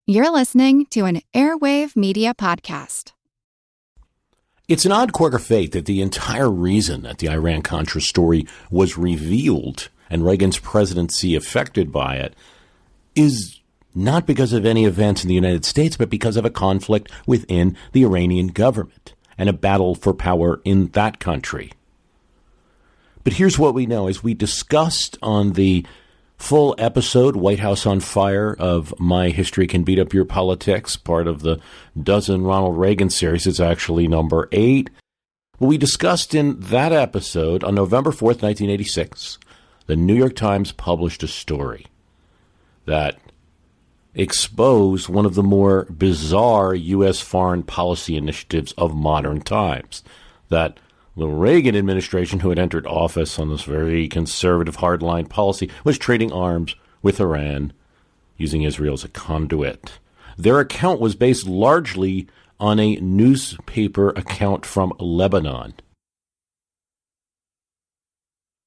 You're listening to an Airwave Media Podcast. It's an odd quirk of fate that the entire reason that the Iran-Contra story was revealed and Reagan's presidency affected by it is not because of any events in the United States, but because of a conflict within the Iranian government and a battle for power in that country. But here's what we know. As we discussed on the full episode, White House on Fire, of My History Can Beat Up Your Politics, part of the Dozen Ronald Reagan series. It's actually number 8. Well, we discussed in that episode, on November 4th, 1986, the New York Times published a story that exposed one of the more bizarre U.S. foreign policy initiatives of modern times, that the Reagan administration, who had entered office on this very conservative hardline policy, was trading arms with Iran, using Israel as a conduit. Their account was based largely on a newspaper account from Lebanon.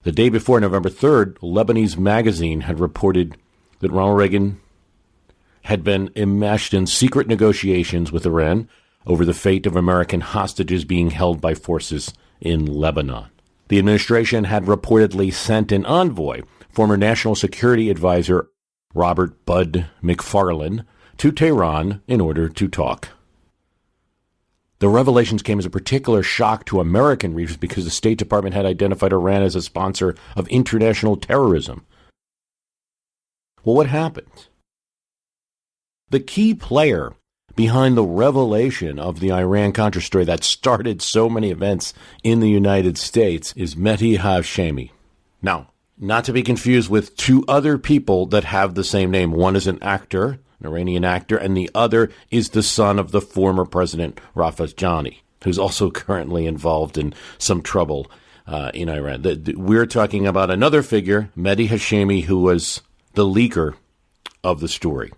The day before, November 3rd, Lebanese magazine had reported that Ronald Reagan had been enmeshed in secret negotiations with Iran over the fate of American hostages being held by forces in Lebanon. The administration had reportedly sent an envoy, former National Security Advisor Robert Bud McFarlane, to Tehran in order to talk. The revelations came as a particular shock to American readers because the State Department had identified Iran as a sponsor of international terrorism. Well, what happened? The key player behind the revelation of the Iran-Contra story that started so many events in the United States is Mehdi Hashemi. Now, not to be confused with two other people that have the same name. One is an actor, an Iranian actor, and the other is the son of the former president, Rafsanjani, who's also currently involved in some trouble in Iran. We're talking about another figure, Mehdi Hashemi, who was the leaker of the story.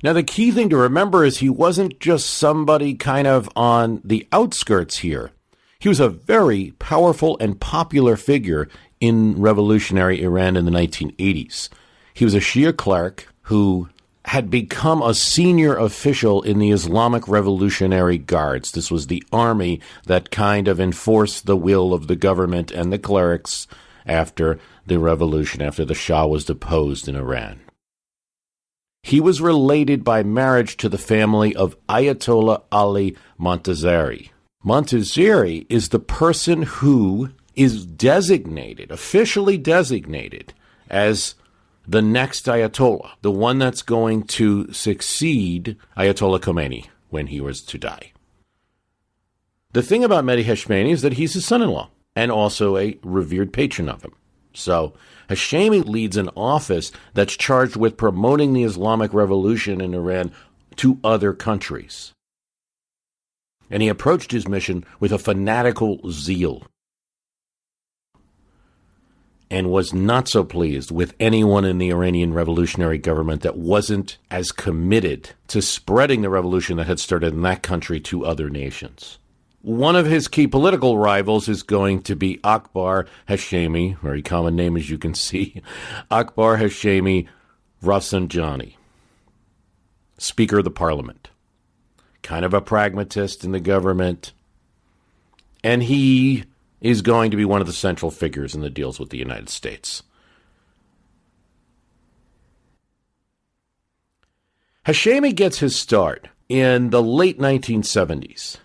Now, the key thing to remember is he wasn't just somebody kind of on the outskirts here. He was a very powerful and popular figure in revolutionary Iran in the 1980s. He was a Shia cleric who had become a senior official in the Islamic Revolutionary Guards. This was the army that kind of enforced the will of the government and the clerics after the revolution, after the Shah was deposed in Iran. He was related by marriage to the family of Ayatollah Ali Montazeri. Montazeri is the person who is designated, officially designated, as the next Ayatollah, the one that's going to succeed Ayatollah Khomeini when he was to die. The thing about Mehdi Hashemi is that he's his son-in-law and also a revered patron of him. So Hashemi leads an office that's charged with promoting the Islamic Revolution in Iran to other countries. And he approached his mission with a fanatical zeal and was not so pleased with anyone in the Iranian revolutionary government that wasn't as committed to spreading the revolution that had started in that country to other nations. One of his key political rivals is going to be Akbar Hashemi, very common name as you can see, Akbar Hashemi Rafsanjani, Speaker of the Parliament, kind of a pragmatist in the government, and he is going to be one of the central figures in the deals with the United States. Hashemi gets his start in the late 1970s.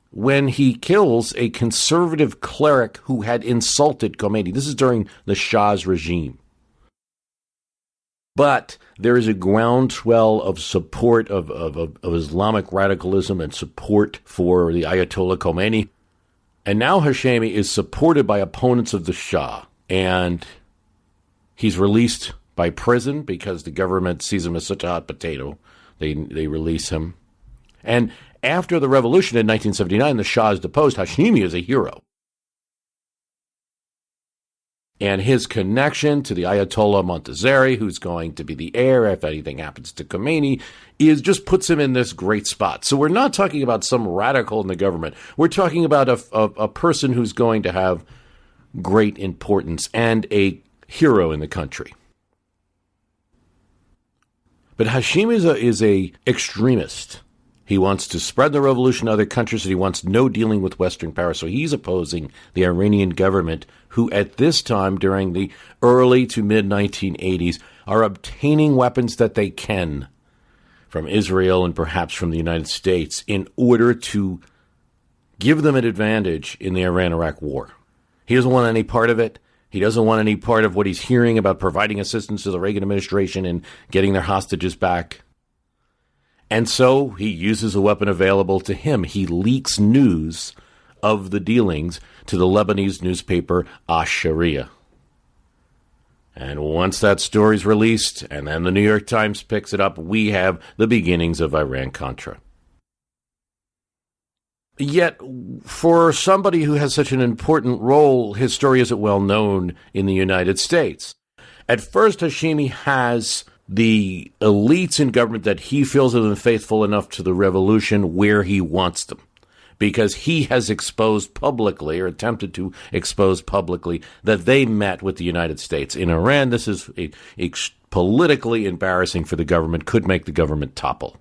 When he kills a conservative cleric who had insulted Khomeini. This is during the Shah's regime. But there is a groundswell of support of Islamic radicalism and support for the Ayatollah Khomeini. And now Hashemi is supported by opponents of the Shah. And he's released by prison because the government sees him as such a hot potato. They release him. And after the revolution in 1979, the Shah is deposed. Hashemi is a hero. And his connection to the Ayatollah Montazeri, who's going to be the heir if anything happens to Khomeini, just puts him in this great spot. So we're not talking about some radical in the government. We're talking about a person who's going to have great importance and a hero in the country. But Hashim is a extremist. He wants to spread the revolution to other countries, and he wants no dealing with Western power. So he's opposing the Iranian government, who at this time, during the early to mid-1980s, are obtaining weapons that they can from Israel and perhaps from the United States in order to give them an advantage in the Iran-Iraq war. He doesn't want any part of it. He doesn't want any part of what he's hearing about providing assistance to the Reagan administration and getting their hostages back. And so he uses a weapon available to him. He leaks news of the dealings to the Lebanese newspaper Ash-Sharia. And once that story's released, and then the New York Times picks it up, we have the beginnings of Iran-Contra. Yet, for somebody who has such an important role, his story isn't well known in the United States. At first, Hashimi has the elites in government that he feels have been faithful enough to the revolution where he wants them, because he has exposed publicly, or attempted to expose publicly, that they met with the United States. In Iran, this is politically embarrassing for the government, could make the government topple.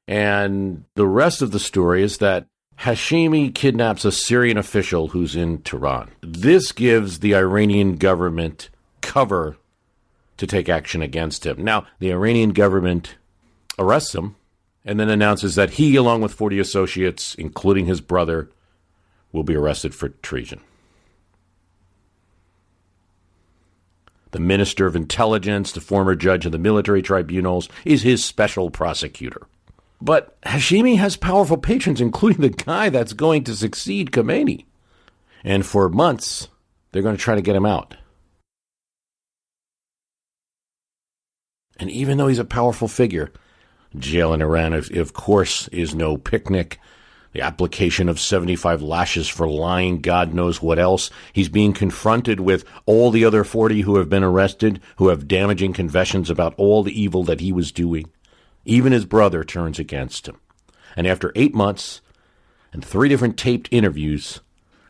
And the rest of the story is that Hashimi kidnaps a Syrian official who's in Tehran. This gives the Iranian government cover to take action against him. Now, the Iranian government arrests him and then announces that he, along with 40 associates, including his brother, will be arrested for treason. The Minister of Intelligence, the former judge of the military tribunals, is his special prosecutor. But Hashimi has powerful patrons, including the guy that's going to succeed Khomeini. And for months, they're going to try to get him out. And even though he's a powerful figure, jail in Iran, of course, is no picnic. The application of 75 lashes for lying, God knows what else. He's being confronted with all the other 40 who have been arrested, who have damaging confessions about all the evil that he was doing. Even his brother turns against him. And after 8 months and 3 different taped interviews,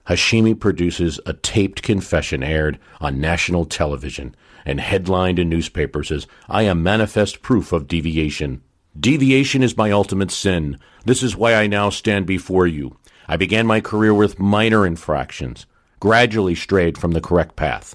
Hashimi produces a taped confession aired on national television and headlined in newspapers as, "I am manifest proof of deviation. Deviation is my ultimate sin. This is why I now stand before you. I began my career with minor infractions, gradually strayed from the correct path,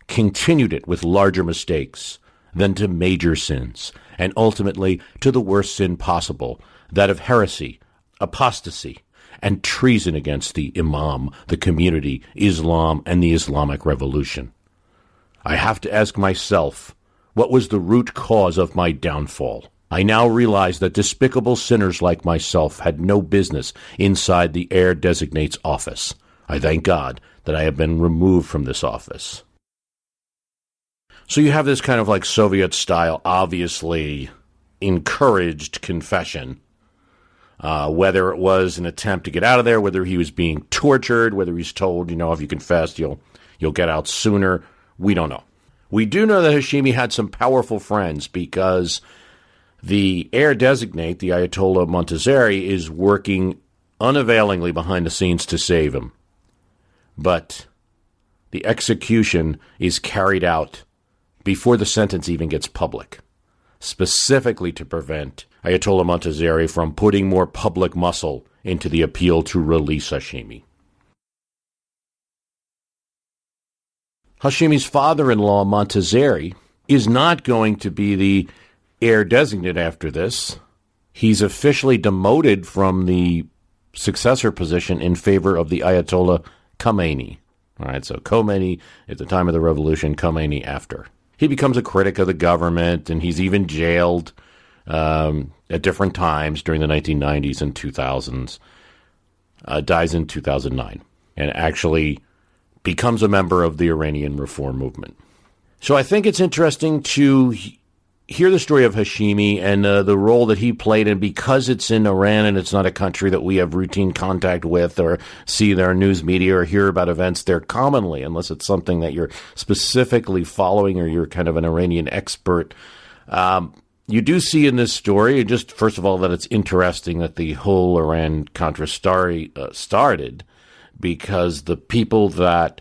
continued it with larger mistakes, then to major sins, and ultimately to the worst sin possible, that of heresy, apostasy, and treason against the Imam, the community, Islam, and the Islamic Revolution. I have to ask myself, what was the root cause of my downfall? I now realize that despicable sinners like myself had no business inside the heir designate's office. I thank God that I have been removed from this office." So you have this kind of like Soviet-style, obviously encouraged confession, whether it was an attempt to get out of there, whether he was being tortured, whether he's told, if you confess, you'll get out sooner. We don't know. We do know that Hashimi had some powerful friends because the heir designate, the Ayatollah Montazeri, is working unavailingly behind the scenes to save him. But the execution is carried out before the sentence even gets public, specifically to prevent Ayatollah Montazeri from putting more public muscle into the appeal to release Hashimi. Hashimi's father-in-law, Montazeri, is not going to be the heir designate after this. He's officially demoted from the successor position in favor of the Ayatollah Khomeini. All right, so Khomeini at the time of the revolution, Khomeini after. He becomes a critic of the government, and he's even jailed at different times during the 1990s and 2000s. Dies in 2009, and actually becomes a member of the Iranian reform movement. So I think it's interesting to hear the story of Hashimi and the role that he played, and because it's in Iran and it's not a country that we have routine contact with or see their news media or hear about events there commonly, unless it's something that you're specifically following or you're kind of an Iranian expert. You do see in this story, just first of all, that it's interesting that the whole Iran-Contra story started because the people that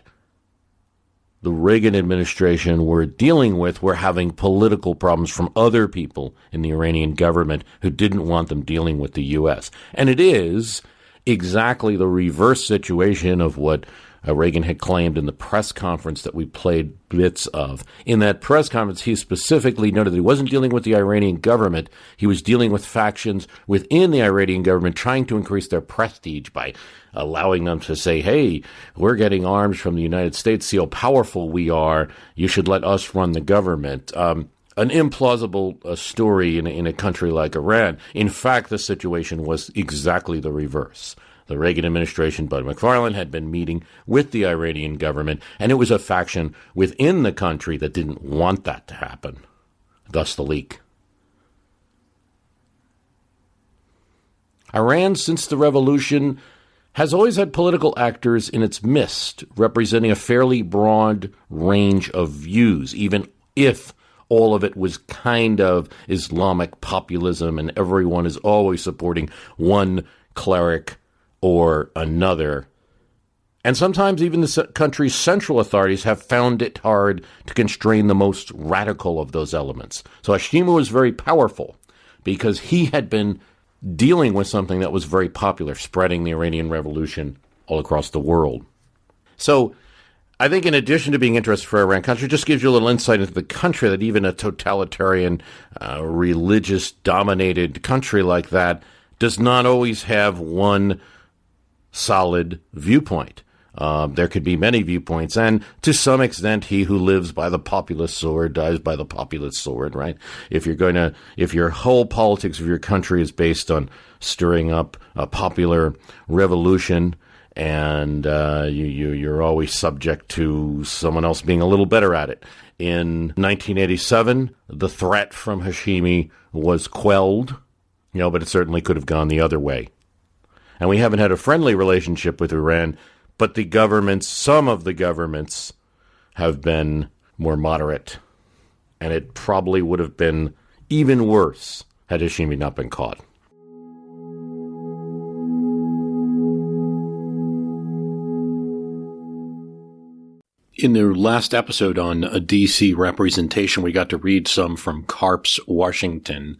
the Reagan administration were dealing with were having political problems from other people in the Iranian government who didn't want them dealing with the U.S. And it is exactly the reverse situation of what Reagan had claimed in the press conference that we played bits of. In that press conference, he specifically noted that he wasn't dealing with the Iranian government. He was dealing with factions within the Iranian government trying to increase their prestige by allowing them to say, hey, we're getting arms from the United States. See how powerful we are. You should let us run the government. An implausible story in a country like Iran. In fact, the situation was exactly the reverse. The Reagan administration, Bud McFarlane, had been meeting with the Iranian government, and it was a faction within the country that didn't want that to happen. Thus the leak. Iran, since the revolution, has always had political actors in its midst, representing a fairly broad range of views, even if all of it was kind of Islamic populism and everyone is always supporting one cleric or another. And sometimes even the country's central authorities have found it hard to constrain the most radical of those elements. So Hashimi was very powerful because he had been dealing with something that was very popular, spreading the Iranian Revolution all across the world. So I think in addition to being interested for Iran-Contra, it just gives you a little insight into the country that even a totalitarian, religious-dominated country like that does not always have one solid viewpoint. There could be many viewpoints, and to some extent, he who lives by the populist sword dies by the populist sword, right? If your whole politics of your country is based on stirring up a popular revolution, and you're always subject to someone else being a little better at it. In 1987, the threat from Hashimi was quelled, but it certainly could have gone the other way. And we haven't had a friendly relationship with Iran, but some of the governments have been more moderate. And it probably would have been even worse had Hashimi not been caught. In the last episode on D.C. representation, we got to read some from Carp's Washington.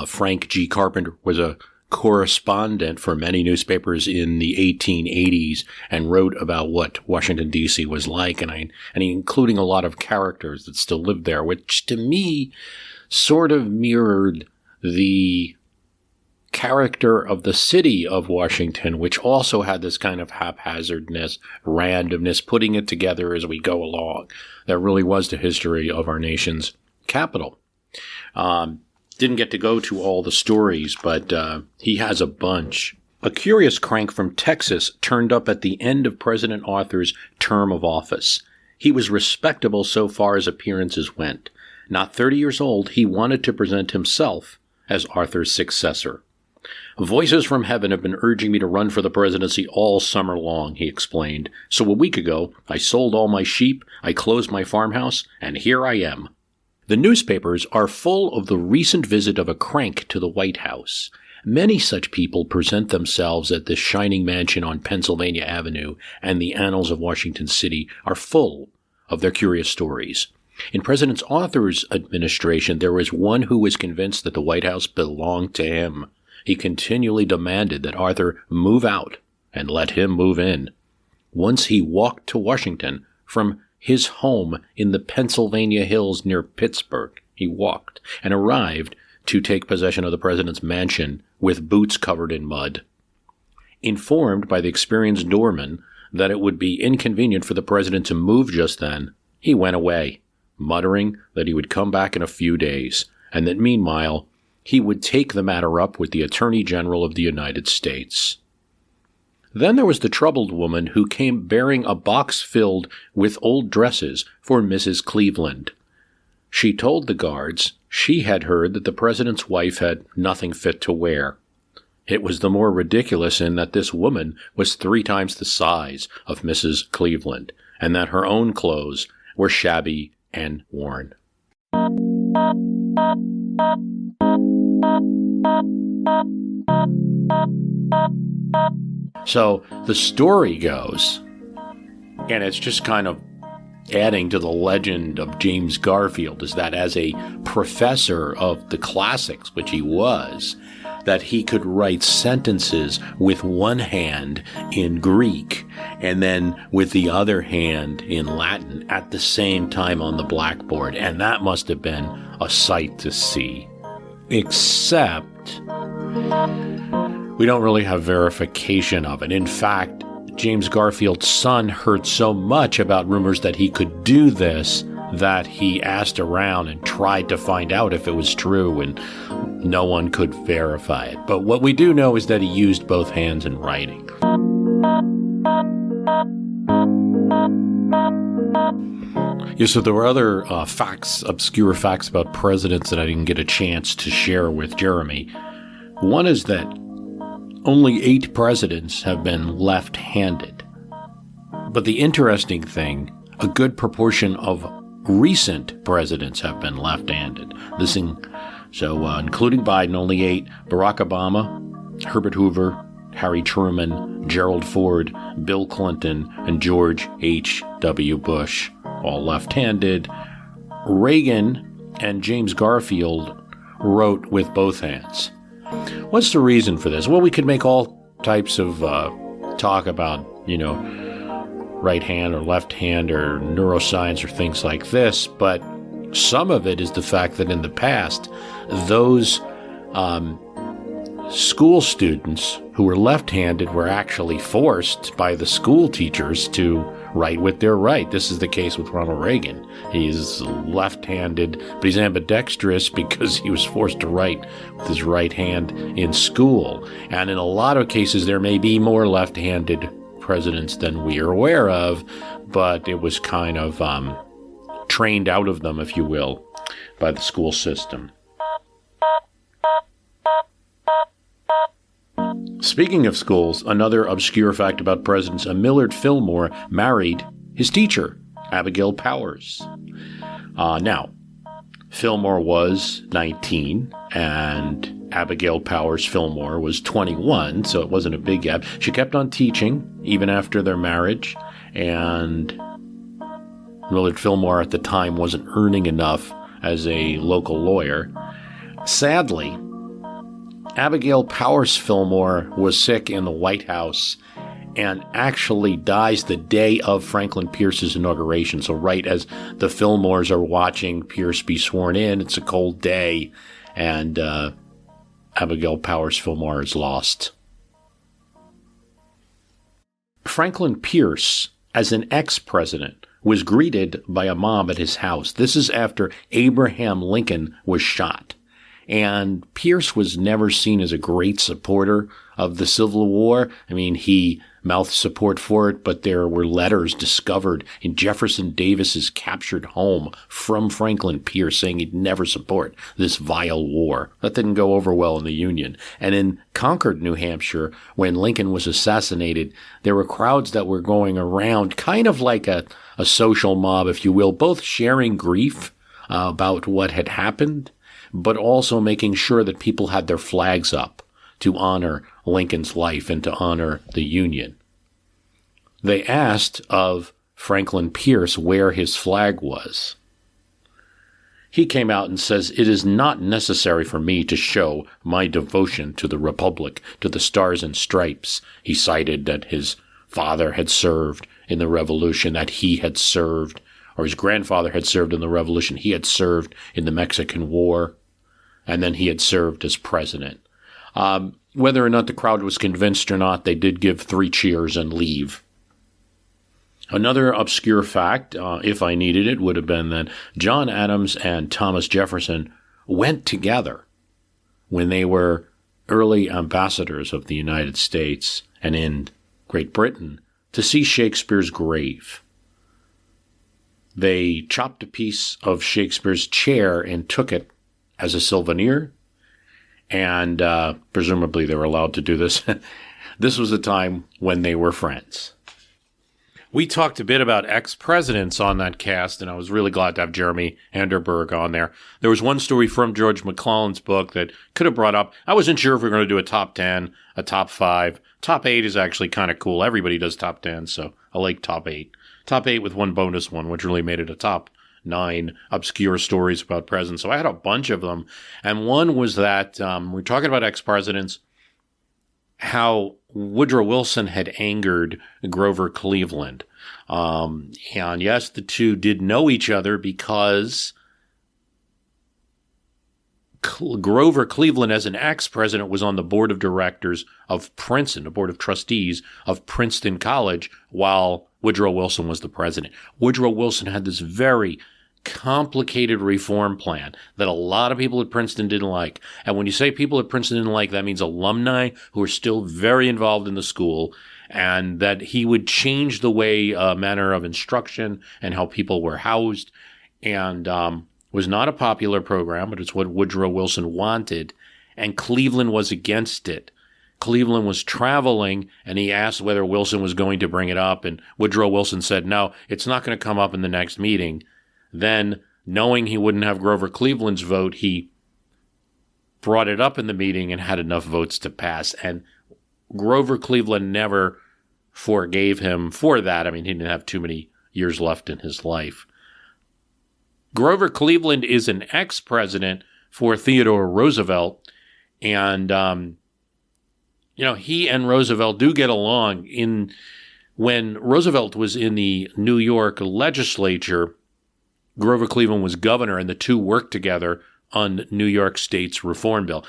Frank G. Carpenter was a correspondent for many newspapers in the 1880s and wrote about what Washington, D.C. was like, and including a lot of characters that still lived there, which to me sort of mirrored the character of the city of Washington, which also had this kind of haphazardness, randomness, putting it together as we go along. That really was the history of our nation's capital. Didn't get to go to all the stories, but he has a bunch. A curious crank from Texas turned up at the end of President Arthur's term of office. He was respectable so far as appearances went. Not 30 years old, he wanted to present himself as Arthur's successor. Voices from heaven have been urging me to run for the presidency all summer long, he explained. So a week ago, I sold all my sheep, I closed my farmhouse, and here I am. The newspapers are full of the recent visit of a crank to the White House. Many such people present themselves at this shining mansion on Pennsylvania Avenue, and the annals of Washington City are full of their curious stories. In President Arthur's administration, there was one who was convinced that the White House belonged to him. He continually demanded that Arthur move out and let him move in. Once he walked to Washington from his home in the Pennsylvania hills near Pittsburgh. He walked and arrived to take possession of the president's mansion with boots covered in mud. Informed by the experienced doorman that it would be inconvenient for the president to move just then, he went away, muttering that he would come back in a few days, and that meanwhile he would take the matter up with the Attorney General of the United States. Then there was the troubled woman who came bearing a box filled with old dresses for Mrs. Cleveland. She told the guards she had heard that the president's wife had nothing fit to wear. It was the more ridiculous in that this woman was 3 times the size of Mrs. Cleveland, and that her own clothes were shabby and worn. So the story goes, and it's just kind of adding to the legend of James Garfield is that as a professor of the classics, which he was, that he could write sentences with one hand in Greek and then with the other hand in Latin at the same time on the blackboard. And that must have been a sight to see. Except we don't really have verification of it. In fact, James Garfield's son heard so much about rumors that he could do this that he asked around and tried to find out if it was true, and no one could verify it. But what we do know is that he used both hands in writing. Yeah, so there were other obscure facts about presidents that I didn't get a chance to share with Jeremy. One is that only 8 presidents have been left-handed. But the interesting thing, a good proportion of recent presidents have been left-handed. Including Biden, only 8. Barack Obama, Herbert Hoover, Harry Truman, Gerald Ford, Bill Clinton, and George H.W. Bush, all left-handed. Reagan and James Garfield wrote with both hands. What's the reason for this? Well, we could make all types of talk about, right hand or left hand or neuroscience or things like this, but some of it is the fact that in the past, those school students who were left-handed were actually forced by the school teachers to write with their right. This is the case with Ronald Reagan. He's left-handed, but he's ambidextrous because he was forced to write with his right hand in school. And in a lot of cases, there may be more left-handed presidents than we are aware of, but it was kind of trained out of them, if you will, by the school system. Speaking of schools, another obscure fact about presidents, Millard Fillmore married his teacher, Abigail Powers. Now, Fillmore was 19, and Abigail Powers Fillmore was 21, so it wasn't a big gap. She kept on teaching, even after their marriage, and Millard Fillmore at the time wasn't earning enough as a local lawyer. Sadly, Abigail Powers Fillmore was sick in the White House and actually dies the day of Franklin Pierce's inauguration. So right as the Fillmores are watching Pierce be sworn in, it's a cold day, and Abigail Powers Fillmore is lost. Franklin Pierce, as an ex-president, was greeted by a mob at his house. This is after Abraham Lincoln was shot. And Pierce was never seen as a great supporter of the Civil War. I mean, he mouthed support for it, but there were letters discovered in Jefferson Davis's captured home from Franklin Pierce saying he'd never support this vile war. That didn't go over well in the Union. And in Concord, New Hampshire, when Lincoln was assassinated, there were crowds that were going around, kind of like a social mob, if you will, both sharing grief about what had happened, but also making sure that people had their flags up to honor Lincoln's life and to honor the Union. They asked of Franklin Pierce where his flag was. He came out and says, "It is not necessary for me to show my devotion to the Republic, to the Stars and Stripes." He cited that his father had served in the Revolution, that he had served, or his grandfather had served in the Revolution. He had served in the Mexican War, and then he had served as president. Whether or not the crowd was convinced or not, they did give 3 cheers and leave. Another obscure fact, if I needed it, would have been that John Adams and Thomas Jefferson went together when they were early ambassadors of the United States and in Great Britain to see Shakespeare's grave. They chopped a piece of Shakespeare's chair and took it as a souvenir, and presumably they were allowed to do this. This was a time when they were friends. We talked a bit about ex-presidents on that cast, and I was really glad to have Jeremy Anderberg on there. There was one story from George McClellan's book that could have brought up, I wasn't sure if we were going to do a top 10, a top 5. Top 8 is actually kind of cool. Everybody does top 10, so I like top 8. top 8 with one bonus one, which really made it a top 9 obscure stories about presidents. So I had a bunch of them. And one was that we're talking about ex-presidents, how Woodrow Wilson had angered Grover Cleveland. And yes, the two did know each other because Grover Cleveland, as an ex-president, was on the board of directors of Princeton, the board of trustees of Princeton College, while Woodrow Wilson was the president. Woodrow Wilson had this very complicated reform plan that a lot of people at Princeton didn't like. And when you say people at Princeton didn't like, that means alumni who are still very involved in the school, and that he would change the way, manner of instruction and how people were housed. And was not a popular program, but it's what Woodrow Wilson wanted, and Cleveland was against it. Cleveland was traveling, and he asked whether Wilson was going to bring it up, and Woodrow Wilson said, no, it's not going to come up in the next meeting. Then, knowing he wouldn't have Grover Cleveland's vote, he brought it up in the meeting and had enough votes to pass, and Grover Cleveland never forgave him for that. I mean, he didn't have too many years left in his life. Grover Cleveland is an ex-president for Theodore Roosevelt, and he and Roosevelt do get along. When Roosevelt was in the New York legislature, Grover Cleveland was governor, and the two worked together on New York State's reform bill.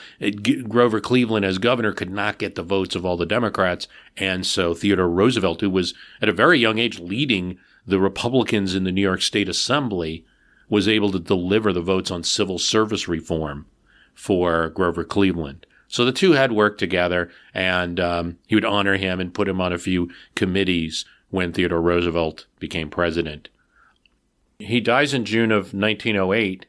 Grover Cleveland, as governor, could not get the votes of all the Democrats, and so Theodore Roosevelt, who was at a very young age leading the Republicans in the New York State Assembly, was able to deliver the votes on civil service reform for Grover Cleveland. So the two had worked together, and he would honor him and put him on a few committees when Theodore Roosevelt became president. He dies in June of 1908.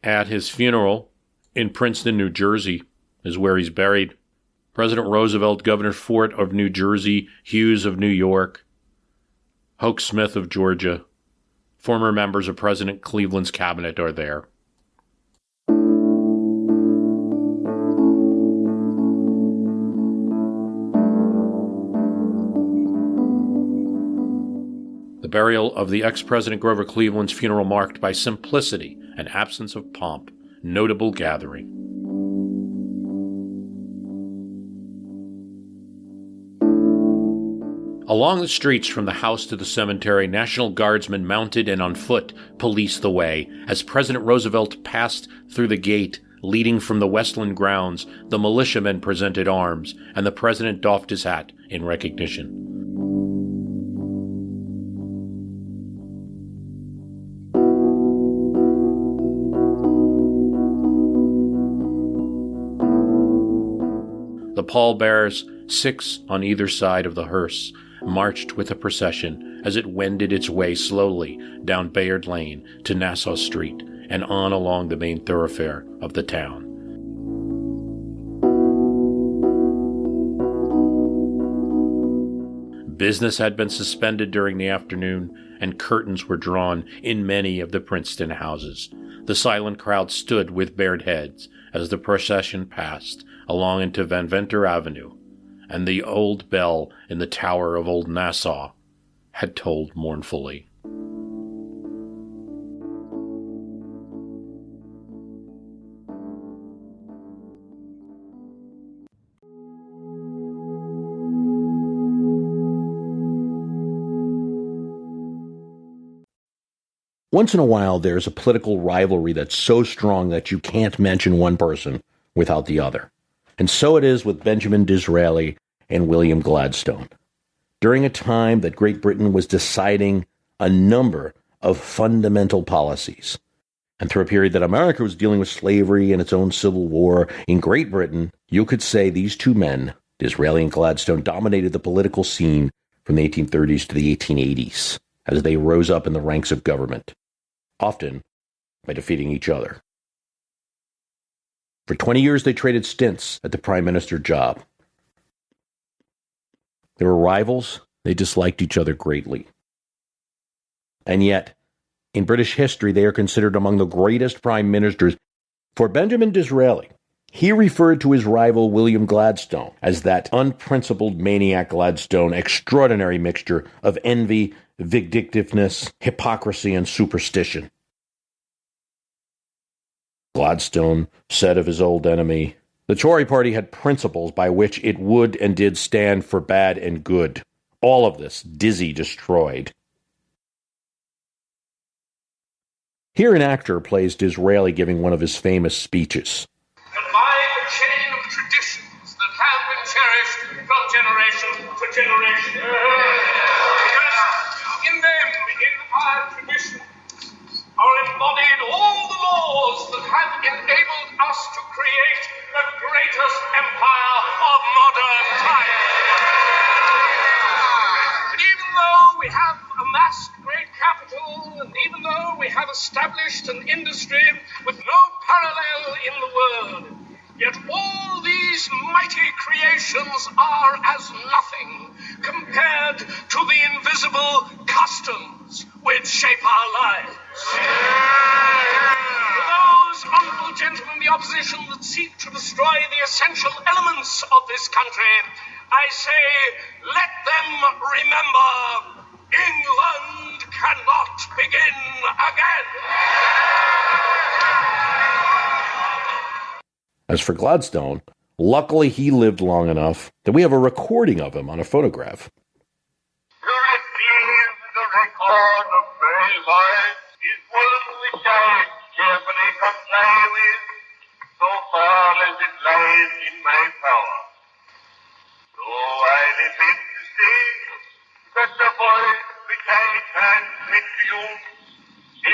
At his funeral in Princeton, New Jersey, is where he's buried. President Roosevelt, Governor Fort of New Jersey, Hughes of New York, Hoke Smith of Georgia, former members of President Cleveland's cabinet are there. The burial of the ex-president Grover Cleveland's funeral marked by simplicity and absence of pomp, notable gathering. Along the streets from the house to the cemetery, National Guardsmen mounted and on foot policed the way. As President Roosevelt passed through the gate leading from the Westland grounds, the militiamen presented arms, and the president doffed his hat in recognition. The pallbearers, 6 on either side of the hearse, marched with the procession as it wended its way slowly down Bayard Lane to Nassau Street and on along the main thoroughfare of the town. Business had been suspended during the afternoon, and curtains were drawn in many of the Princeton houses. The silent crowd stood with bared heads as the procession passed along into Van Venter Avenue, and the old bell in the tower of Old Nassau had tolled mournfully. Once in a while, there's a political rivalry that's so strong that you can't mention one person without the other. And so it is with Benjamin Disraeli and William Gladstone. During a time that Great Britain was deciding a number of fundamental policies, and through a period that America was dealing with slavery and its own civil war, in Great Britain, you could say these two men, Disraeli and Gladstone, dominated the political scene from the 1830s to the 1880s as they rose up in the ranks of government, often by defeating each other. For 20 years, they traded stints at the prime minister job. They were rivals. They disliked each other greatly. And yet, in British history, they are considered among the greatest prime ministers. For Benjamin Disraeli, He referred to his rival William Gladstone as that unprincipled maniac Gladstone, extraordinary mixture of envy, vindictiveness, hypocrisy, and superstition. Gladstone said of his old enemy, "The Tory party had principles by which it would and did stand for bad and good. All of this Dizzy destroyed." Here an actor plays Disraeli giving one of his famous speeches. And by the chain of traditions that have been cherished from generation to generation. Because in them, in our traditions, are embodied all the laws that have enabled us to create the greatest empire of modern times. And even though we have amassed great capital, and even though we have established an industry with no parallel in the world, yet all these mighty creations are as nothing compared to the invisible customs which shape our lives. To those honourable gentlemen in the opposition that seek to destroy the essential elements of this country, I say, let them remember, England cannot begin again. As for Gladstone, luckily he lived long enough that we have a recording of him on a photograph. To receive the record of my life is one which I carefully comply with, so far as it lies in my power. So I repent to say that the voice which I transmit to you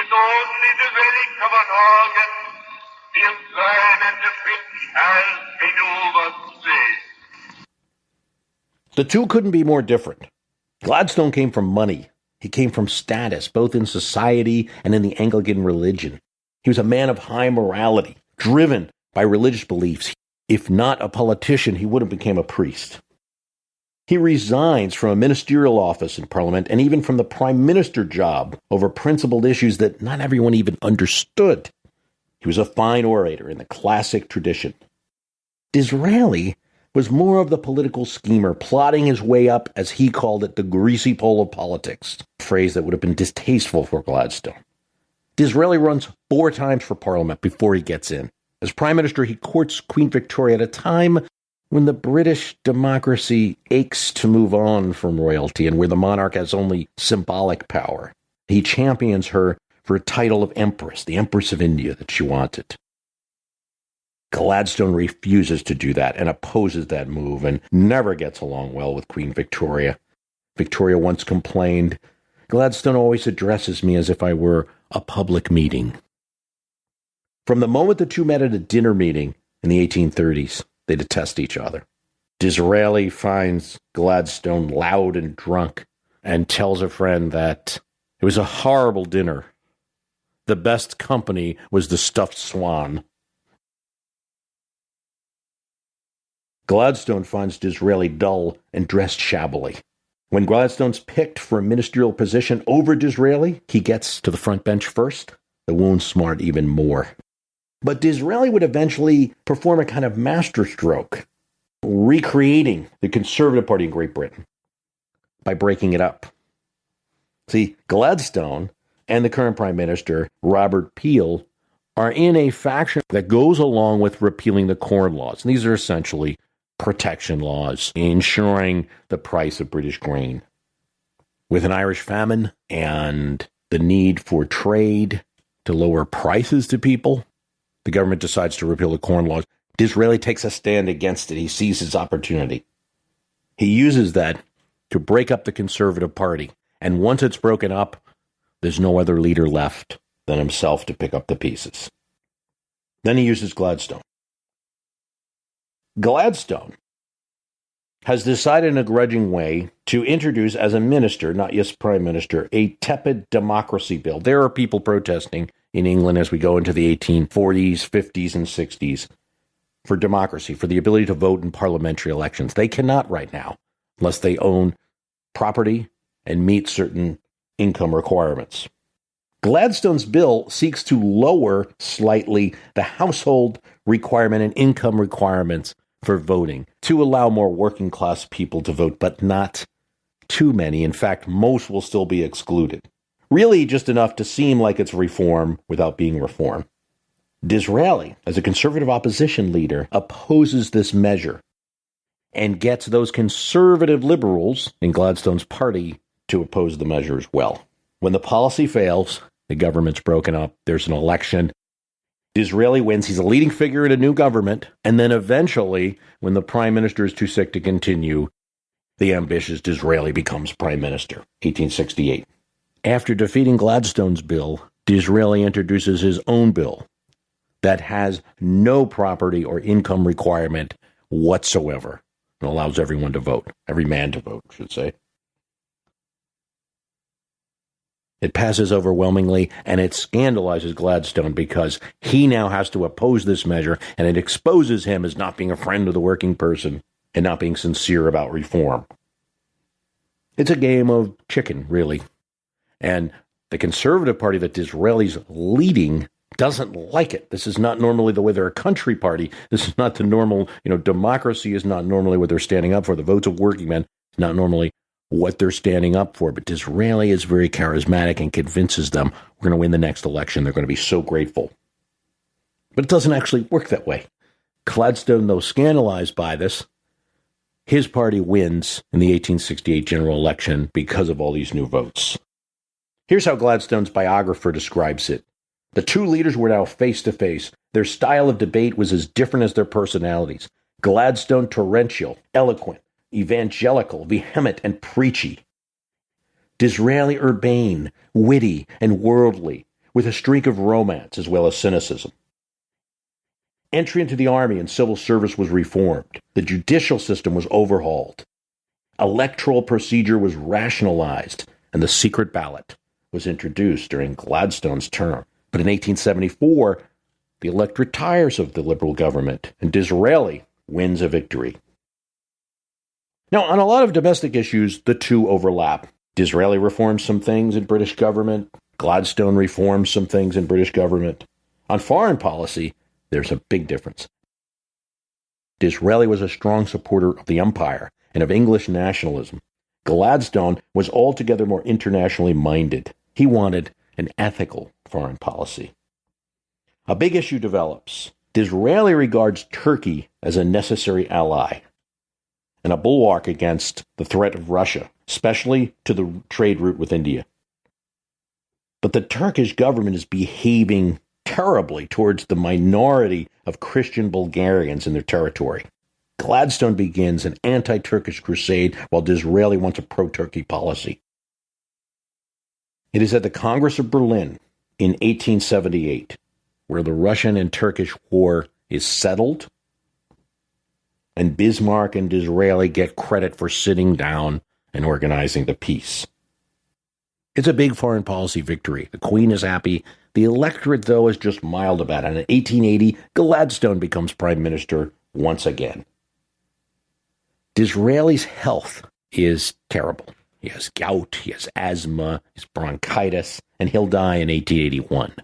is only the relic of an organ, the employment of which has been overplayed. The two couldn't be more different. Gladstone came from money. He came from status, both in society and in the Anglican religion. He was a man of high morality, driven by religious beliefs. If not a politician, he would have become a priest. He resigns from a ministerial office in Parliament and even from the Prime Minister job over principled issues that not everyone even understood. He was a fine orator in the classic tradition. Disraeli was more of the political schemer, plotting his way up, as he called it, the greasy pole of politics, a phrase that would have been distasteful for Gladstone. Disraeli runs 4 times for Parliament before he gets in. As Prime Minister, he courts Queen Victoria at a time when the British democracy aches to move on from royalty and where the monarch has only symbolic power. He champions her for a title of Empress, the Empress of India that she wanted. Gladstone refuses to do that and opposes that move and never gets along well with Queen Victoria. Victoria once complained, "Gladstone always addresses me as if I were a public meeting." From the moment the two met at a dinner meeting in the 1830s, they detest each other. Disraeli finds Gladstone loud and drunk and tells a friend that it was a horrible dinner. The best company was the stuffed swan. Gladstone finds Disraeli dull and dressed shabbily. When Gladstone's picked for a ministerial position over Disraeli, he gets to the front bench first. The wound smart even more. But Disraeli would eventually perform a kind of masterstroke, recreating the Conservative Party in Great Britain by breaking it up. See, Gladstone and the current Prime Minister, Robert Peel, are in a faction that goes along with repealing the Corn Laws. And these are essentially protection laws, ensuring the price of British grain. With an Irish famine and the need for trade to lower prices to people, the government decides to repeal the Corn Laws. Disraeli takes a stand against it. He sees his opportunity. He uses that to break up the Conservative Party. And once it's broken up, there's no other leader left than himself to pick up the pieces. Then he uses Gladstone. Gladstone has decided in a grudging way to introduce as a minister, not just Prime Minister, a tepid democracy bill. There are people protesting in England as we go into the 1840s, 50s, and 60s for democracy, for the ability to vote in parliamentary elections. They cannot right now unless they own property and meet certain income requirements. Gladstone's bill seeks to lower slightly the household requirement and income requirements for voting to allow more working class people to vote, but not too many. In fact, most will still be excluded. Really just enough to seem like it's reform without being reform. Disraeli, as a conservative opposition leader, opposes this measure and gets those conservative liberals in Gladstone's party to oppose the measure as well. When the policy fails, the government's broken up, there's an election. Disraeli wins. He's a leading figure in a new government. And then eventually, when the prime minister is too sick to continue, the ambitious Disraeli becomes prime minister, 1868. After defeating Gladstone's bill, Disraeli introduces his own bill that has no property or income requirement whatsoever and allows everyone to vote, every man to vote, I should say. It passes overwhelmingly, and it scandalizes Gladstone because he now has to oppose this measure, and it exposes him as not being a friend of the working person and not being sincere about reform. It's a game of chicken, really. And the Conservative Party that Disraeli's leading doesn't like it. This is not normally the way they're a country party. This is not the normal, democracy is not normally what they're standing up for. The votes of working men is not normally what they're standing up for. But Disraeli is very charismatic and convinces them we're going to win the next election. They're going to be so grateful. But it doesn't actually work that way. Gladstone, though scandalized by this, his party wins in the 1868 general election because of all these new votes. Here's how Gladstone's biographer describes it. The two leaders were now face to face. Their style of debate was as different as their personalities. Gladstone torrential, eloquent, evangelical, vehement, and preachy. Disraeli urbane, witty, and worldly, with a streak of romance as well as cynicism. Entry into the army and civil service was reformed. The judicial system was overhauled. Electoral procedure was rationalized, and the secret ballot was introduced during Gladstone's term. But in 1874, the electorate tires of the Liberal government, and Disraeli wins a victory. Now, on a lot of domestic issues, the two overlap. Disraeli reforms some things in British government. Gladstone reforms some things in British government. On foreign policy, there's a big difference. Disraeli was a strong supporter of the empire and of English nationalism. Gladstone was altogether more internationally minded. He wanted an ethical foreign policy. A big issue develops. Disraeli regards Turkey as a necessary ally and a bulwark against the threat of Russia, especially to the trade route with India. But the Turkish government is behaving terribly towards the minority of Christian Bulgarians in their territory. Gladstone begins an anti-Turkish crusade while Disraeli wants a pro-Turkey policy. It is at the Congress of Berlin in 1878 where the Russian and Turkish war is settled, and Bismarck and Disraeli get credit for sitting down and organizing the peace. It's a big foreign policy victory. The Queen is happy. The electorate, though, is just mild about it. And in 1880, Gladstone becomes prime minister once again. Disraeli's health is terrible. He has gout, he has asthma, he has bronchitis, and he'll die in 1881.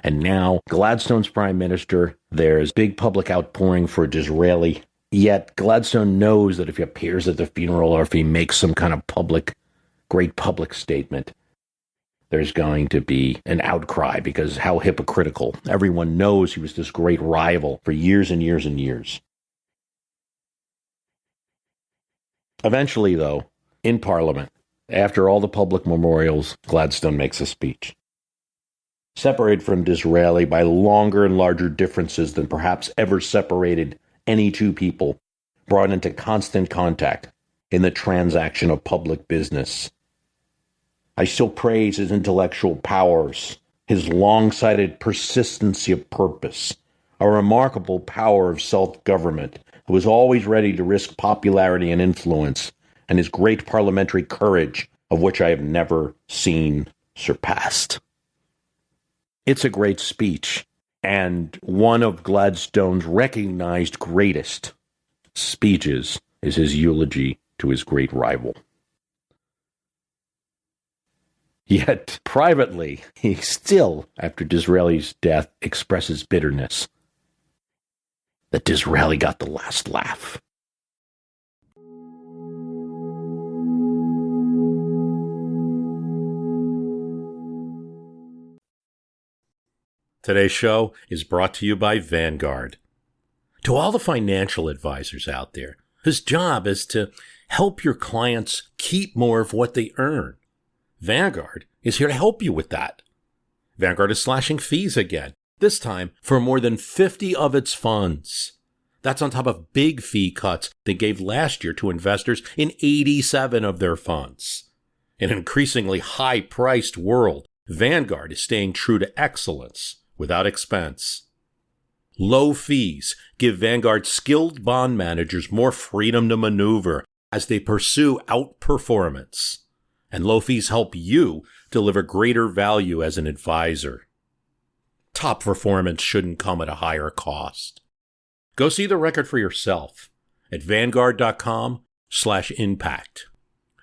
And now, Gladstone's prime minister, there's big public outpouring for Disraeli, yet Gladstone knows that if he appears at the funeral or if he makes some kind of great public statement, there's going to be an outcry because how hypocritical. Everyone knows he was this great rival for years and years and years. Eventually, though, in Parliament, after all the public memorials, Gladstone makes a speech. Separated from Disraeli by longer and larger differences than perhaps ever separated any two people, brought into constant contact in the transaction of public business. I still praise his intellectual powers, his long-sighted persistency of purpose, a remarkable power of self-government, who was always ready to risk popularity and influence, and his great parliamentary courage, of which I have never seen surpassed. It's a great speech, and one of Gladstone's recognized greatest speeches is his eulogy to his great rival. Yet, privately, he still, after Disraeli's death, expresses bitterness that Disraeli got the last laugh. Today's show is brought to you by Vanguard. To all the financial advisors out there, whose job is to help your clients keep more of what they earn, Vanguard is here to help you with that. Vanguard is slashing fees again, this time for more than 50 of its funds. That's on top of big fee cuts they gave last year to investors in 87 of their funds. In an increasingly high-priced world, Vanguard is staying true to excellence without expense. Low fees give Vanguard skilled bond managers more freedom to maneuver as they pursue outperformance. And low fees help you deliver greater value as an advisor. Top performance shouldn't come at a higher cost. Go see the record for yourself at Vanguard.com/impact.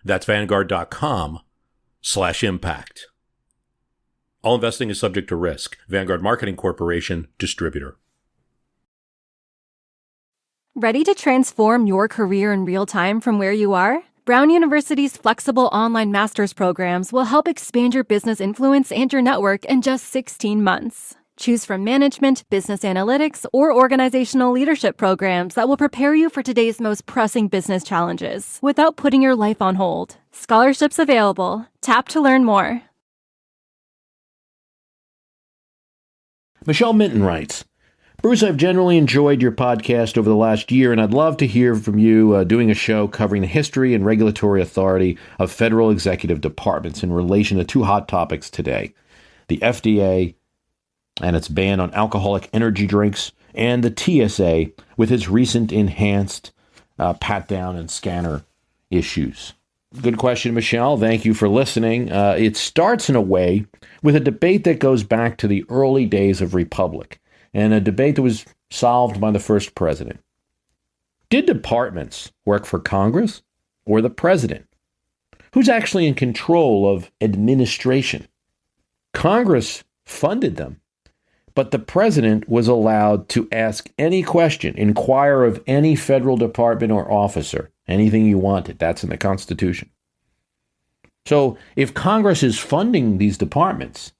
That's Vanguard.com/impact. All investing is subject to risk. Vanguard Marketing Corporation, distributor. Ready to transform your career in real time from where you are? Brown University's flexible online master's programs will help expand your business influence and your network in just 16 months. Choose from management, business analytics, or organizational leadership programs that will prepare you for today's most pressing business challenges without putting your life on hold. Scholarships available. Tap to learn more. Michelle Minton writes, Bruce, I've generally enjoyed your podcast over the last year, and I'd love to hear from you doing a show covering the history and regulatory authority of federal executive departments in relation to two hot topics today, the FDA and its ban on alcoholic energy drinks, and the TSA with its recent enhanced pat-down and scanner issues. Good question, Michelle. Thank you for listening. It starts in a way with a debate that goes back to the early days of Republic, and a debate that was solved by the first president. Did departments work for Congress or the president? Who's actually in control of administration? Congress funded them, but the president was allowed to ask any question, inquire of any federal department or officer, anything you wanted. That's in the Constitution. So if Congress is funding these departments,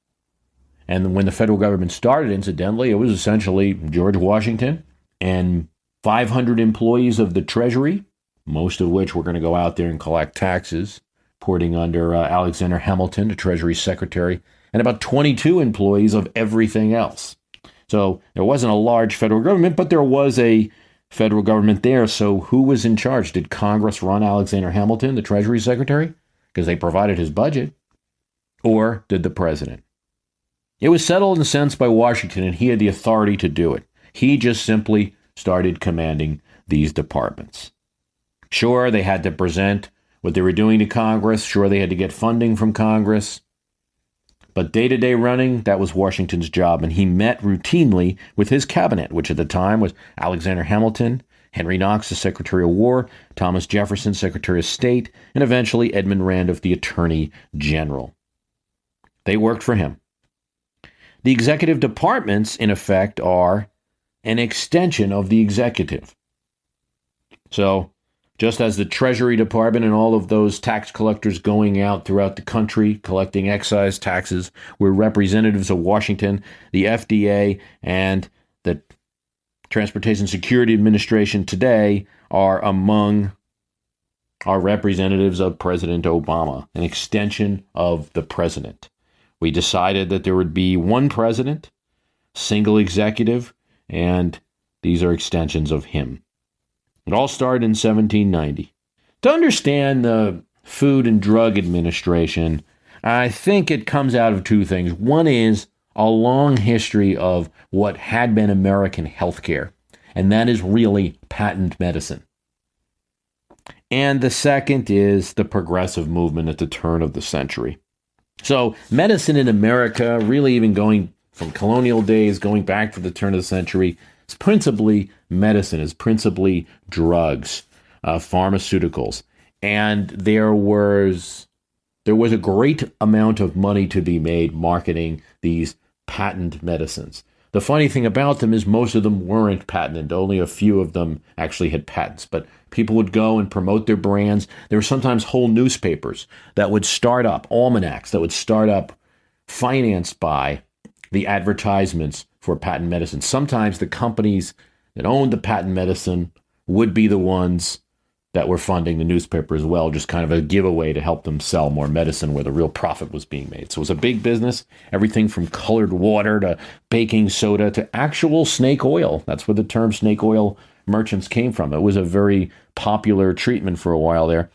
and when the federal government started, incidentally, it was essentially George Washington and 500 employees of the Treasury, most of which were going to go out there and collect taxes, reporting under Alexander Hamilton, the Treasury Secretary, and about 22 employees of everything else. So there wasn't a large federal government, but there was a federal government there. So who was in charge? Did Congress run Alexander Hamilton, the Treasury Secretary, because they provided his budget? Or did the president? It was settled in a sense by Washington, and he had the authority to do it. He just simply started commanding these departments. Sure, they had to present what they were doing to Congress. Sure, they had to get funding from Congress. But day-to-day running, that was Washington's job, and he met routinely with his cabinet, which at the time was Alexander Hamilton, Henry Knox, the Secretary of War, Thomas Jefferson, Secretary of State, and eventually Edmund Randolph, the Attorney General. They worked for him. The executive departments, in effect, are an extension of the executive. So, just as the Treasury Department and all of those tax collectors going out throughout the country collecting excise taxes were representatives of Washington, the FDA and the Transportation Security Administration today are among our representatives of President Obama, an extension of the president. We decided that there would be one president, single executive, and these are extensions of him. It all started in 1790. To understand the Food and Drug Administration, I think it comes out of two things. One is a long history of what had been American healthcare, and that is really patent medicine. And the second is the progressive movement at the turn of the century. So medicine in America, really even going from colonial days, going back to the turn of the century, is principally medicine, is principally drugs, pharmaceuticals. And there was There was a great amount of money to be made marketing these patent medicines. The funny thing about them is most of them weren't patented. Only a few of them actually had patents. But people would go and promote their brands. There were sometimes whole newspapers that would start up, almanacs that would start up, financed by the advertisements for patent medicine. Sometimes the companies that owned the patent medicine would be the ones that were funding the newspaper as well, just kind of a giveaway to help them sell more medicine where the real profit was being made. So it was a big business, everything from colored water to baking soda to actual snake oil. That's where the term snake oil merchants came from. It was a very popular treatment for a while there,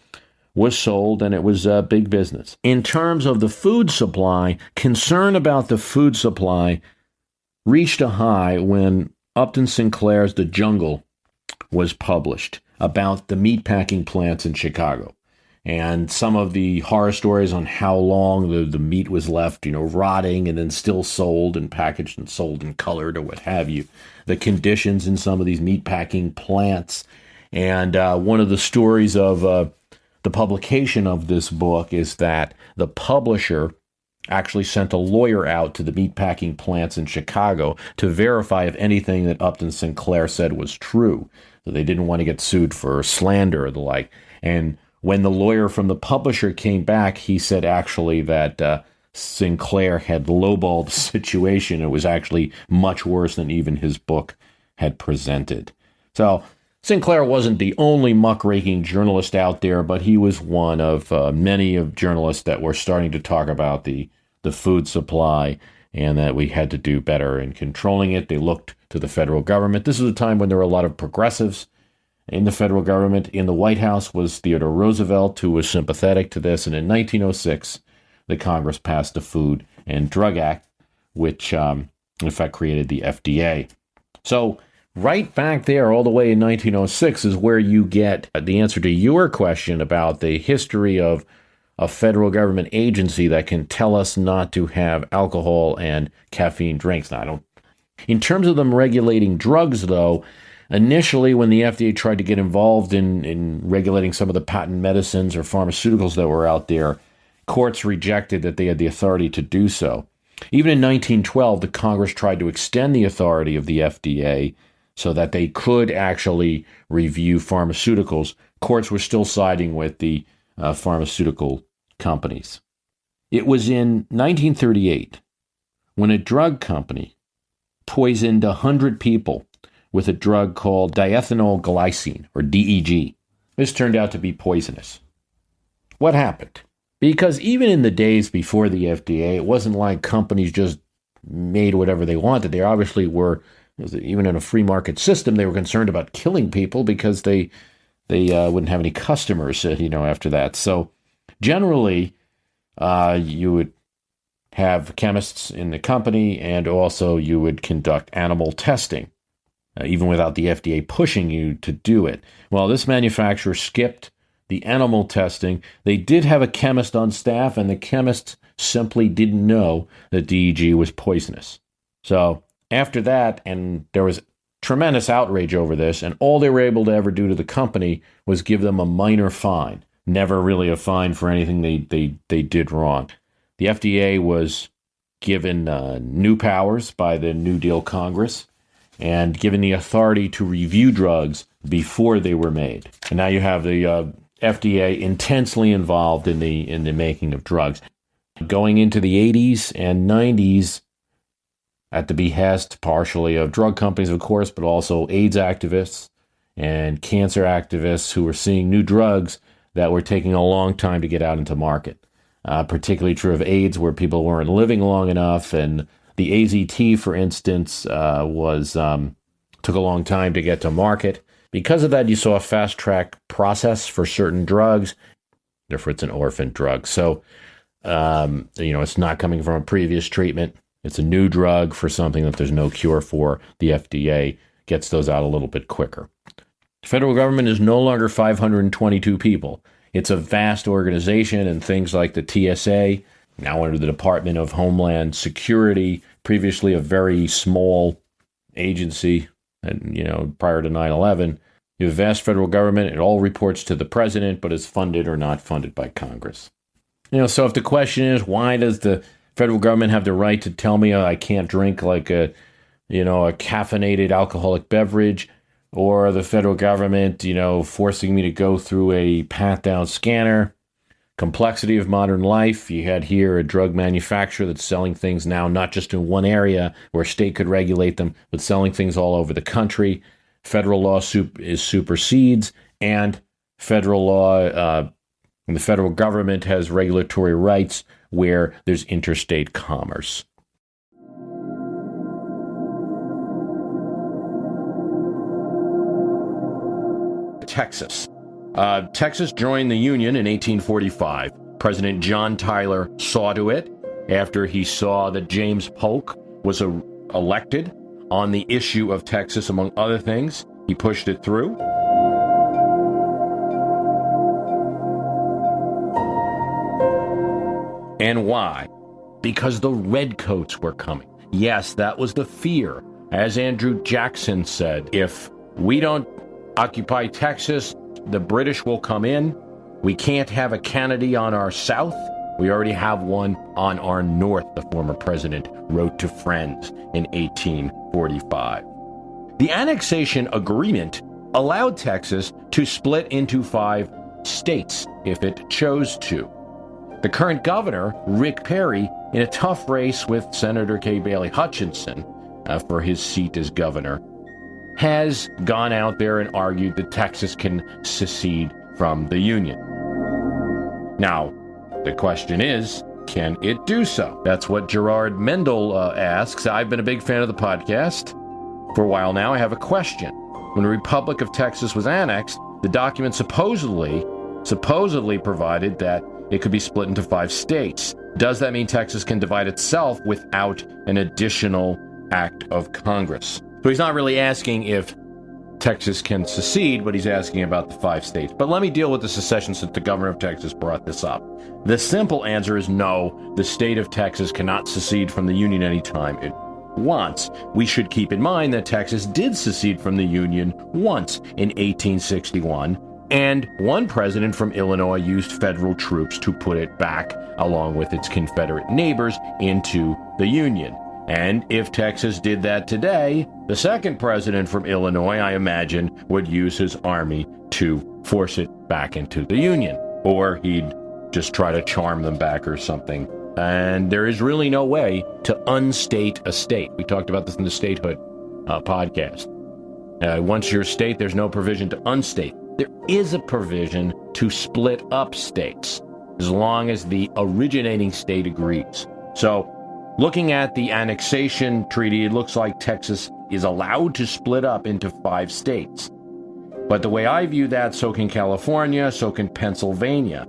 was sold, and it was a big business. In terms of the food supply, concern about the food supply reached a high when Upton Sinclair's The Jungle was published about the meatpacking plants in Chicago. And some of the horror stories on how long the meat was left, rotting and then still sold and packaged and sold and colored or what have you. The conditions in some of these meatpacking plants. And one of the stories of the publication of this book is that the publisher actually sent a lawyer out to the meatpacking plants in Chicago to verify if anything that Upton Sinclair said was true. So they didn't want to get sued for slander or the like. And when the lawyer from the publisher came back, he said actually that Sinclair had lowballed the situation. It was actually much worse than even his book had presented. So Sinclair wasn't the only muckraking journalist out there, but he was one of many of journalists that were starting to talk about the food supply and that we had to do better in controlling it. They looked to the federal government. This was a time when there were a lot of progressives in the federal government. In the White House was Theodore Roosevelt, who was sympathetic to this. And in 1906, the Congress passed the Food and Drug Act, which in fact created the FDA. So right back there, all the way in 1906, is where you get the answer to your question about the history of a federal government agency that can tell us not to have alcohol and caffeine drinks. Now, in terms of them regulating drugs, though, initially when the FDA tried to get involved in regulating some of the patent medicines or pharmaceuticals that were out there, courts rejected that they had the authority to do so. Even in 1912, the Congress tried to extend the authority of the FDA so that they could actually review pharmaceuticals. Courts were still siding with the pharmaceutical companies. It was in 1938 when a drug company poisoned 100 people with a drug called diethyl glycine, or DEG. This turned out to be poisonous. What happened? Because even in the days before the FDA, it wasn't like companies just made whatever they wanted. They obviously were, even in a free market system, they were concerned about killing people because they wouldn't have any customers, after that. So generally, you would have chemists in the company, and also you would conduct animal testing, even without the FDA pushing you to do it. Well, this manufacturer skipped the animal testing. They did have a chemist on staff, and the chemist simply didn't know that DEG was poisonous. So after that, and there was tremendous outrage over this, and all they were able to ever do to the company was give them a minor fine. Never really a fine for anything they did wrong. The FDA was given new powers by the New Deal Congress and given the authority to review drugs before they were made. And now you have the FDA intensely involved in the making of drugs. Going into the 80s and 90s, at the behest partially of drug companies, of course, but also AIDS activists and cancer activists who were seeing new drugs that were taking a long time to get out into market. Particularly true of AIDS, where people weren't living long enough, and the AZT, for instance, took a long time to get to market. Because of that, you saw a fast-track process for certain drugs. Therefore, it's an orphan drug. So, it's not coming from a previous treatment. It's a new drug for something that there's no cure for. The FDA gets those out a little bit quicker. The federal government is no longer 522 people. It's a vast organization, and things like the TSA, now under the Department of Homeland Security, previously a very small agency, and prior to 9/11, you have a vast federal government. It all reports to the president, but is funded or not funded by Congress. So if the question is, why does the federal government have the right to tell me I can't drink like a caffeinated alcoholic beverage, or the federal government, forcing me to go through a pat-down scanner? Complexity of modern life. You had here a drug manufacturer that's selling things now, not just in one area where a state could regulate them, but selling things all over the country. Federal law supersedes, and federal law, and the federal government has regulatory rights where there's interstate commerce. Texas. Texas joined the Union in 1845. President John Tyler saw to it after he saw that James Polk was elected on the issue of Texas, among other things. He pushed it through. And why? Because the redcoats were coming. Yes, that was the fear. As Andrew Jackson said, if we don't occupy Texas, the British will come in. We can't have a Kennedy on our south. We already have one on our north, the former president wrote to friends in 1845. The annexation agreement allowed Texas to split into 5 states if it chose to. The current governor, Rick Perry, in a tough race with Senator Kay Bailey Hutchinson for his seat as governor, has gone out there and argued that Texas can secede from the Union. Now, the question is, can it do so? That's what Gerard Mendel asks. I've been a big fan of the podcast for a while now. I have a question. When the Republic of Texas was annexed, the document supposedly provided that it could be split into 5 states. Does that mean Texas can divide itself without an additional act of Congress? So he's not really asking if Texas can secede, but he's asking about the 5 states. But let me deal with the secession since the governor of Texas brought this up. The simple answer is no, the state of Texas cannot secede from the Union anytime it wants. We should keep in mind that Texas did secede from the Union once in 1861, and one president from Illinois used federal troops to put it back, along with its Confederate neighbors, into the Union. And if Texas did that today, the second president from Illinois, I imagine, would use his army to force it back into the Union. Or he'd just try to charm them back or something. And there is really no way to unstate a state. We talked about this in the statehood podcast. Once you're a state, there's no provision to unstate. There is a provision to split up states, as long as the originating state agrees. So, looking at the annexation treaty, it looks like Texas is allowed to split up into 5 states. But the way I view that, so can California, so can Pennsylvania.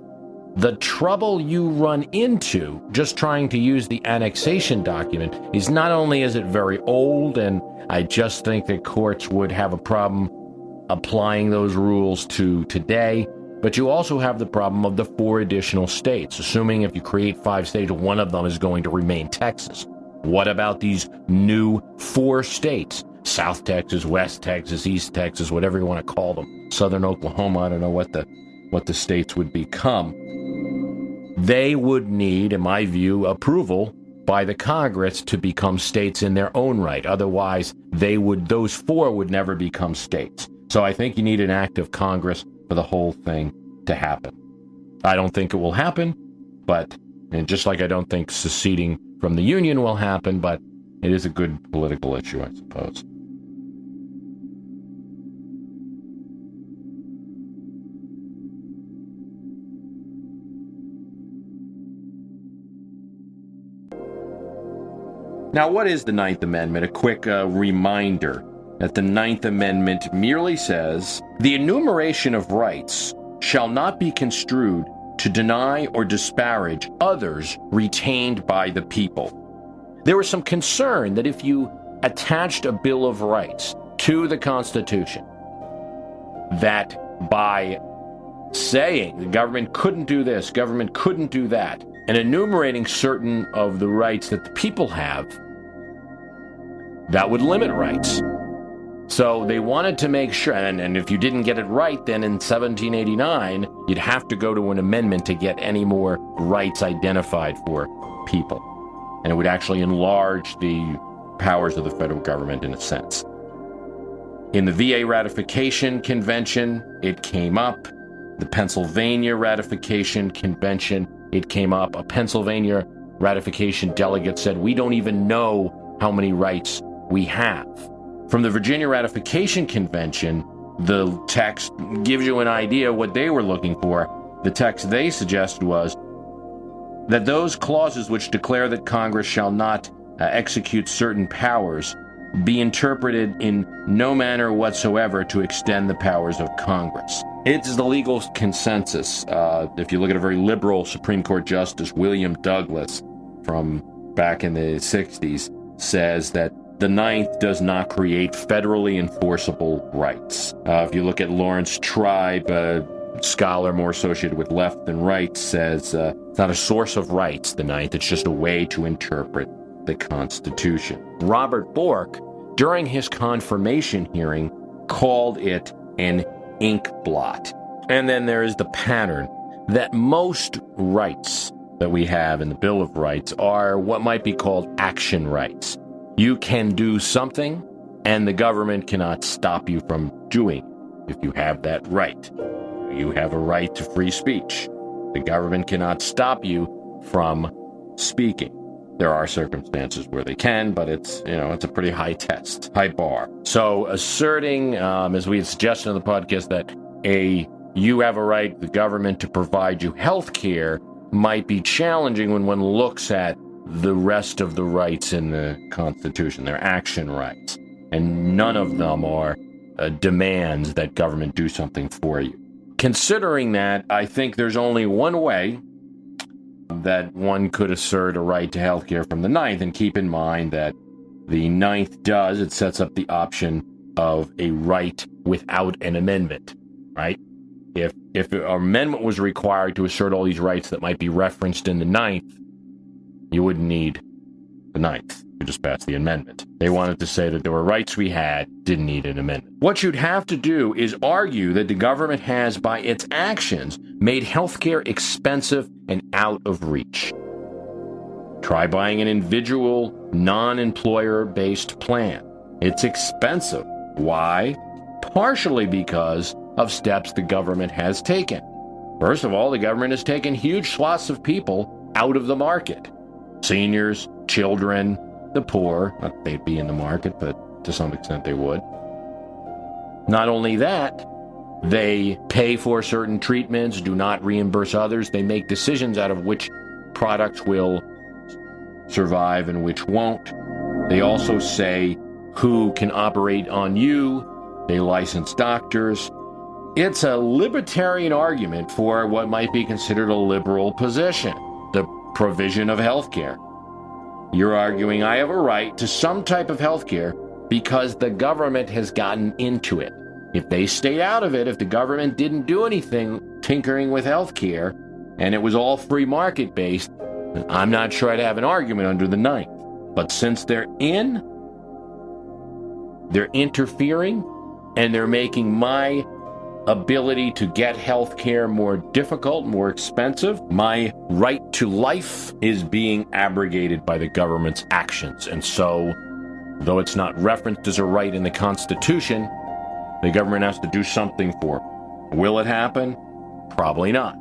The trouble you run into just trying to use the annexation document is not only is it very old, and I just think that courts would have a problem applying those rules to today, but you also have the problem of the 4 additional states. Assuming if you create 5 states, one of them is going to remain Texas. What about these new 4 states? South Texas, West Texas, East Texas, whatever you want to call them. Southern Oklahoma, I don't know what the states would become. They would need, in my view, approval by the Congress to become states in their own right. Otherwise, those 4 would never become states. So I think you need an act of Congress for the whole thing to happen. I don't think it will happen, and just like I don't think seceding from the Union will happen, but it is a good political issue, I suppose. Now, what is the Ninth Amendment? A quick reminder that the Ninth Amendment merely says, the enumeration of rights shall not be construed to deny or disparage others retained by the people. There was some concern that if you attached a Bill of Rights to the Constitution, that by saying the government couldn't do this, government couldn't do that, and enumerating certain of the rights that the people have, that would limit rights. So they wanted to make sure, and if you didn't get it right, then in 1789, you'd have to go to an amendment to get any more rights identified for people. And it would actually enlarge the powers of the federal government in a sense. In the VA Ratification Convention, it came up. The Pennsylvania Ratification Convention, it came up. A Pennsylvania ratification delegate said, we don't even know how many rights we have. From the Virginia Ratification Convention, the text gives you an idea what they were looking for. The text they suggested was that those clauses which declare that Congress shall not execute certain powers be interpreted in no manner whatsoever to extend the powers of Congress. It's the legal consensus. If you look at a very liberal Supreme Court Justice, William Douglas, from back in the 60s, says that the Ninth does not create federally enforceable rights. If you look at Lawrence Tribe, a scholar more associated with left than right, says it's not a source of rights, the Ninth. It's just a way to interpret the Constitution. Robert Bork, during his confirmation hearing, called it an ink blot. And then there is the pattern that most rights that we have in the Bill of Rights are what might be called action rights. You can do something, and the government cannot stop you from doing it if you have that right. You have a right to free speech. The government cannot stop you from speaking. There are circumstances where they can, but it's a pretty high test, high bar. So asserting, as we had suggested on the podcast, that you have a right, the government, to provide you health care might be challenging when one looks at the rest of the rights in the Constitution. They're action rights, and none of them are demands that government do something for you. Considering that, I think there's only one way that one could assert a right to health care from the Ninth, and keep in mind that the Ninth it sets up the option of a right without an amendment, right? If an amendment was required to assert all these rights that might be referenced in the Ninth, you wouldn't need the Ninth. You just pass the amendment. They wanted to say that there were rights we had, didn't need an amendment. What you'd have to do is argue that the government has, by its actions, made healthcare expensive and out of reach. Try buying an individual, non-employer-based plan. It's expensive. Why? Partially because of steps the government has taken. First of all, the government has taken huge swaths of people out of the market. Seniors, children, the poor. Not that they'd be in the market, but to some extent they would. Not only that, they pay for certain treatments, do not reimburse others. They make decisions out of which products will survive and which won't. They also say who can operate on you. They license doctors. It's a libertarian argument for what might be considered a liberal position, the provision of health care. You're arguing I have a right to some type of health care because the government has gotten into it. If they stayed out of it, if the government didn't do anything tinkering with health care, and it was all free market based, then I'm not sure I'd have an argument under the Ninth. But since they're interfering, and they're making my ability to get health care more difficult, more expensive, my right to life is being abrogated by the government's actions. And so, though it's not referenced as a right in the Constitution, the government has to do something for it. Will it happen? Probably not.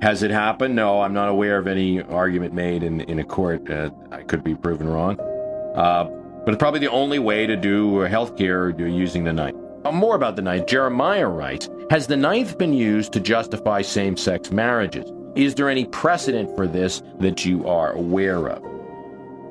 Has it happened? No, I'm not aware of any argument made in a court. I could be proven wrong. But it's probably the only way to do health care using the Ninth. More about the Ninth. Jeremiah writes, has the Ninth been used to justify same-sex marriages? Is there any precedent for this that you are aware of?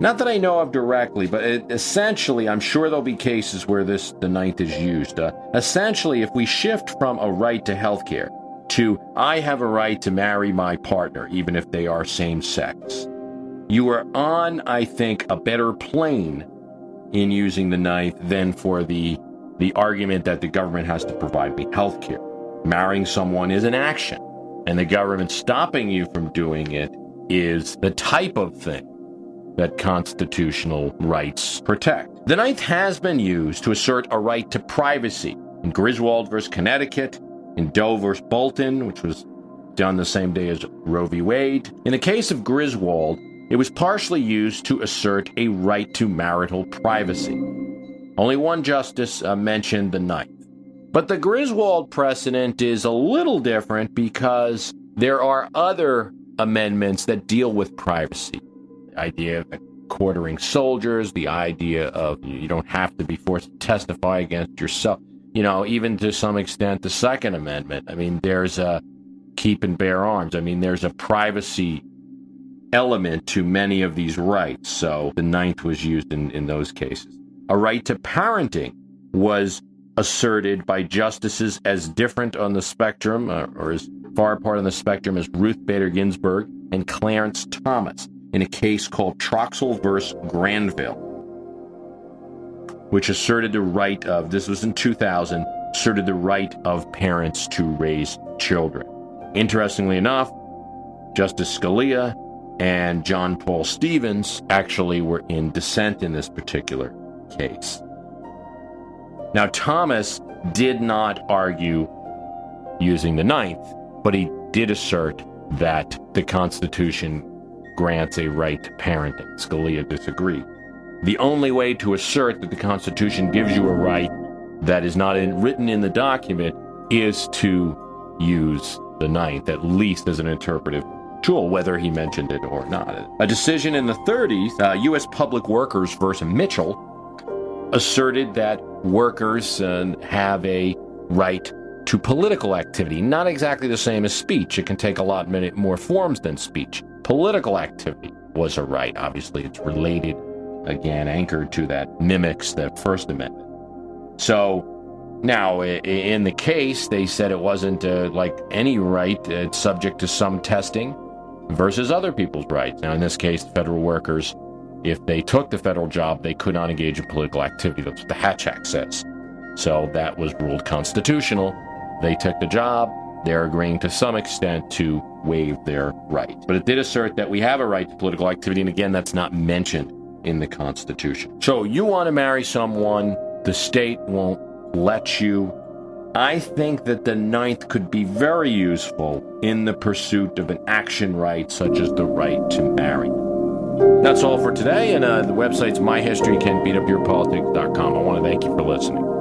Not that I know of directly, but essentially, I'm sure there'll be cases where the Ninth is used. Essentially, if we shift from a right to health care to I have a right to marry my partner, even if they are same-sex, you are on, I think, a better plane in using the Ninth than for the argument that the government has to provide me health care. Marrying someone is an action, and the government stopping you from doing it is the type of thing that constitutional rights protect. The Ninth has been used to assert a right to privacy in Griswold versus Connecticut, in Doe versus Bolton, which was done the same day as Roe v. Wade. In the case of Griswold, it was partially used to assert a right to marital privacy. Only one justice mentioned the Ninth. But the Griswold precedent is a little different because there are other amendments that deal with privacy. The idea of quartering soldiers, the idea of you don't have to be forced to testify against yourself, even to some extent the Second Amendment. I mean, there's a keep and bear arms. I mean, there's a privacy element to many of these rights. So the Ninth was used in those cases. A right to parenting was asserted by justices as different on the spectrum, or as far apart on the spectrum as Ruth Bader Ginsburg and Clarence Thomas in a case called Troxel versus Granville, which asserted the right of, this was in 2000, asserted the right of parents to raise children. Interestingly enough, Justice Scalia and John Paul Stevens actually were in dissent in this particular case. Now, Thomas did not argue using the Ninth, but he did assert that the Constitution grants a right to parenting. Scalia disagreed. The only way to assert that the Constitution gives you a right that is not written in the document is to use the Ninth, at least as an interpretive tool, whether he mentioned it or not. A decision in the 30s, U.S. Public Workers versus Mitchell, asserted that workers have a right to political activity. Not exactly the same as speech. It can take a lot many more forms than speech. Political activity was a right. Obviously, it's related, again, anchored to that, mimics the First Amendment. So now, in the case, they said it wasn't like any right. It's subject to some testing versus other people's rights. Now, in this case, federal workers, if they took the federal job, they could not engage in political activity. That's what the Hatch Act says. So that was ruled constitutional. They took the job. They're agreeing to some extent to waive their right. But it did assert that we have a right to political activity, and again, that's not mentioned in the Constitution. So you want to marry someone, the state won't let you. I think that the Ninth could be very useful in the pursuit of an action right, such as the right to marry. That's all for today, and the website's myhistorycanbeatupyourpolitics.com. I want to thank you for listening.